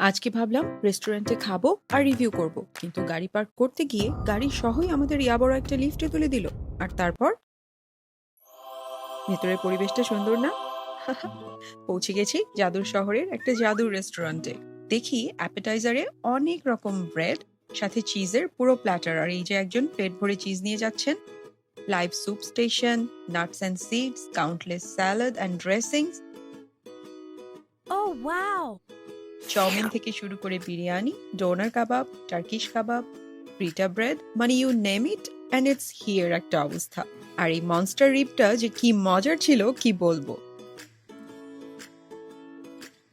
আজকে ভাবলাম রেস্টুরেন্টে খাবো আর রিভিউ করব, কিন্তু গাড়ি পার্ক করতে গিয়ে গাড়ি সহই আমাদের বড় একটা লিফটে তুলে দিল। আর তারপর ভেতরের পরিবেশটা সুন্দর না? পৌঁছে গেছি জাদুর শহরের একটা জাদুর রেস্টুরেন্টে। দেখি অ্যাপেটাইজারে অনেক রকম ব্রেড, সাথে চিজের পুরো প্ল্যাটার, আর এই যে একজন প্লেট ভরে চিজ নিয়ে যাচ্ছেন। Live soup station, nuts and seeds, countless salad and dressings, Oh, wow! Chowmein থেকে শুরু করে biryani, doner kebab, Turkish kebab, pita bread, মানে you name it and it's here একটা অবস্থা। আর এই মনস্টার রিবটা যে কি মজার ছিল কি বলবো।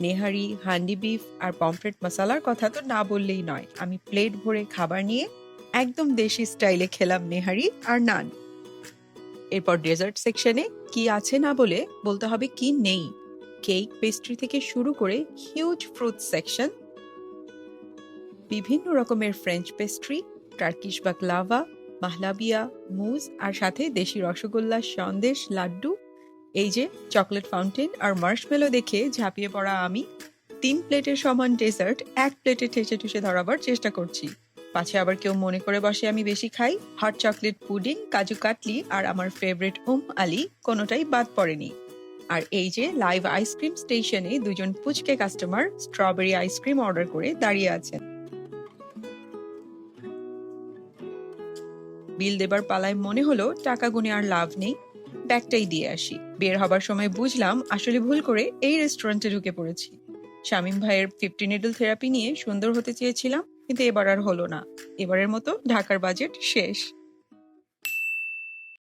নেহারি, হান্ডি বিফ আর পমফ্রেট মশলার কথা তো না বললেই নয়। আমি প্লেট ভরে খাবার নিয়ে একদম দেশি স্টাইলে খেলাম নেহারি আর নান। এরপর ডেজার্ট সেকশনে কি আছে না বলে বলতে হবে কি নেই। কেক, পেস্ট্রি থেকে শুরু করে হিউজ ফ্রুট সেকশন, বিভিন্ন রকমের ফ্রেঞ্চ পেস্ট্রি, টার্কিশ বাকলাভা, মাহলাবিয়া, মুজ আর সাথে দেশি রসগোল্লা, সন্দেশ, লাড্ডু। এই যে চকলেট ফাউন্টেন আর মার্শমেলো দেখে ঝাঁপিয়ে পড়া আমি 3 প্লেটের সমান ডেজার্ট এক প্লেটে ঠেসে ঠুসে ধরাবার চেষ্টা করছি। পাছে আবার কেউ মনে করে বসে আমি বেশি খাই। Hot chocolate pudding, kaju katli আর আমার ফেভারিট আলি কোনোটাই বাদ পড়েনি। আর এই যে লাইভ আইসক্রিম স্টেশনে দুজন পুচকে কাস্টমার স্ট্রবেরি আইসক্রিম অর্ডার করে দাঁড়িয়ে আছেন। বিল দেবার পালায় মনে হলো টাকা গুনে আর লাভ নেই, ব্যাগটাই দিয়ে আসি। বের হবার সময় বুঝলাম আসলে ভুল করে এই রেস্টুরেন্টে ঢুকে পড়েছি। শামীম ভাইয়ের 50 নিডল থেরাপি নিয়ে সুন্দর হতে চেয়েছিলাম, কিন্তু এবার আর হলো না। এবারের মতো ঢাকার বাজেট শেষ।